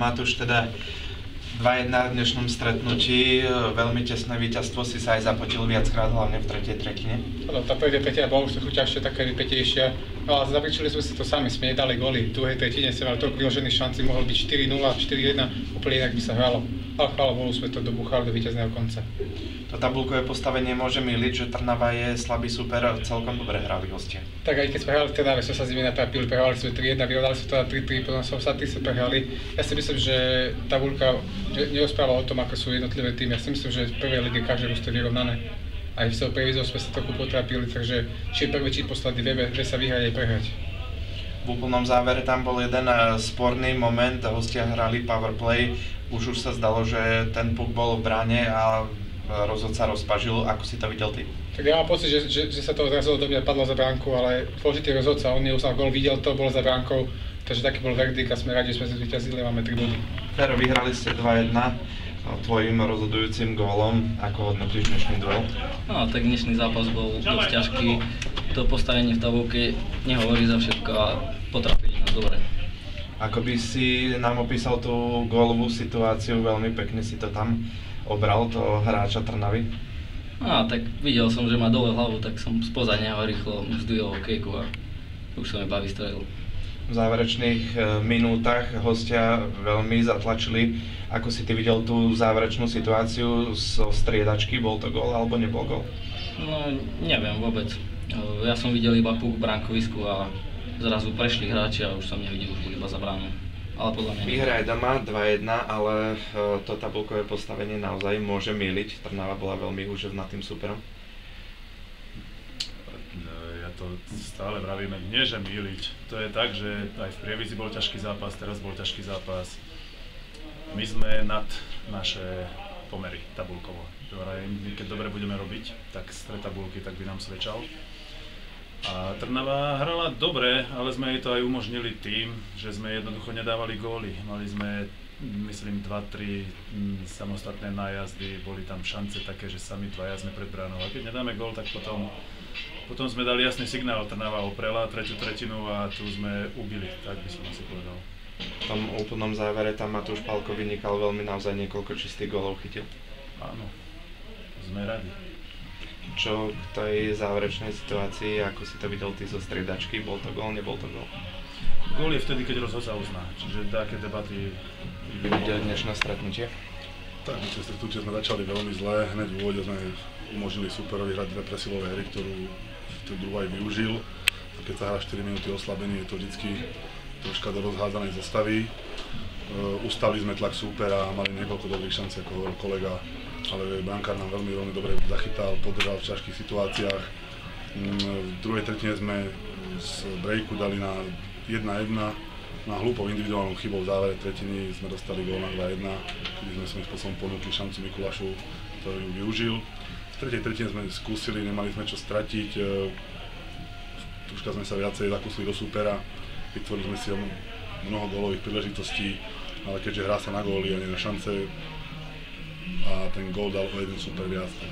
Matúš, teda 2-1 v dnešnom stretnutí, veľmi tesné víťazstvo, si sa aj zapotil viackrát, hlavne v tretej tretine. Áno, tá tretia bola už trochu ťažšia, taká vypätejšia, ale zapričili sme si to sami, sme nedali góly. V druhej tretine sme mali toľko vyložených šancí, mohol byť 4-0, 4-1, úplne inak by sa hralo. Ale chvála Bohu, sme to dobuchali do víťazného konca. To tabuľkové postavenie môže myliť, že Trnava je slabý super, celkom dobre hrali hostia. Tak aj keď sme hrali v Trnave, sme sa s nimi natrapili, prehrali sme 3-1, vyhrali sme to na 3-3, potom sa vsadli sme prehrali. Ja si myslím, že tabuľka nerozpráva o tom, ako sú jednotlivé týmy. Ja si myslím, že v prvej lige každé mužstvo je vyrovnané. Aj v celou prevízou sme sa trochu potrapili, takže či prvé, či posledný, vie sa vyhrať aj prehrať. V úplnom závere tam bol jeden sporný moment, hostia hrali powerplay, už sa zdalo, že ten puk bol v bráne a rozhodca rozpažil. Ako si to videl ty? Tak ja mám pocit, že sa to odrazilo do mňa, padlo za bránku, ale dôležitý rozhodca, on neuznal gól, videl to, bol za bránkou, takže taký bol verdikt a sme radi, že sme zvíťazili, máme 3 body. Fero, vyhrali ste 2-1 tvojim rozhodujúcim gólom. Ako hodnotíš dnešný duel? No, tak dnešný zápas bol dosť ťažký. To postavenie v tabulke nehovorí za všetko a potrapili nás dobre. Ako by si nám opísal tú gólovú situáciu, veľmi pekne si to tam obral, toho hráča Trnavy? No, tak videl som, že má dole hlavu, tak som spoza neho rýchlo zdvihol okejku a už som iba vystrelil. V záverečných minútach hostia veľmi zatlačili. Ako si ty videl tú záverečnú situáciu zo striedačky? Bol to gól alebo nebol gól? No, neviem vôbec. Ja som videl iba puk v bránkovisku a zrazu prešli hráči a už som nevidel, už bol iba za bránou. Ale podľa mňa... Výhra je doma 2-1, ale to tabulkové postavenie naozaj môže myliť. Trnava bola veľmi úžasným superom. Ja to stále vravíme, nie že myliť. To je tak, že aj v Prievidzi bol ťažký zápas, teraz bol ťažký zápas. My sme nad naše pomery tabulkovo. Keď dobre budeme robiť, tak stred tabulky tak by nám svedčal. A Trnava hrala dobre, ale sme jej to aj umožnili tým, že sme jednoducho nedávali góly. Mali sme, myslím, 2-3 samostatné nájazdy, boli tam šance také, že sami dvaja sme pred bránou. A keď nedáme gól, tak potom sme dali jasný signál, Trnava oprela tretiu tretinu a tu sme ubili, tak by som asi povedal. V tom úplnom závere tam Matúš Pálko vynikal veľmi, naozaj niekoľko čistých gólov chytil. Áno, sme radi. Čo k tej záverečnej situácii, ako si to videl ty zo striedačky, bol to gól, nebol to gól? Gól je vtedy, keď rozhodca uzná, čiže také debaty... Videli dnešné stretnutie? Tak, dnešné stretnutie sme začali veľmi zle, hneď v úvode sme umožnili superovi hrať dve presilové hry, ktorú druhá aj využil. A keď sa hrá 4 minúty oslabený, je to vždycky troška do rozhádzanej zostavy. Ustali sme tlak súpera a mali niekoľko dobrých šancí, ako hovoril kolega. Ale brankár nám veľmi dobre zachytal, podržal v ťažkých situáciách. V druhej tretine sme z breaku dali na 1-1. Na hlúpou individuálnou chybou v závere tretiny sme dostali gól na 2-1, kedy sme svojím spôsobom ponúkli šancu Mikulášu, ktorý ju využil. V tretej tretine sme skúsili, nemali sme čo stratiť. Troška sme sa viacej zakúsili do súpera, vytvorili sme si mnoho gólových príležitostí, ale keďže hrá sa na góly a nie na šance, a ten gól dal o jeden super viac, tak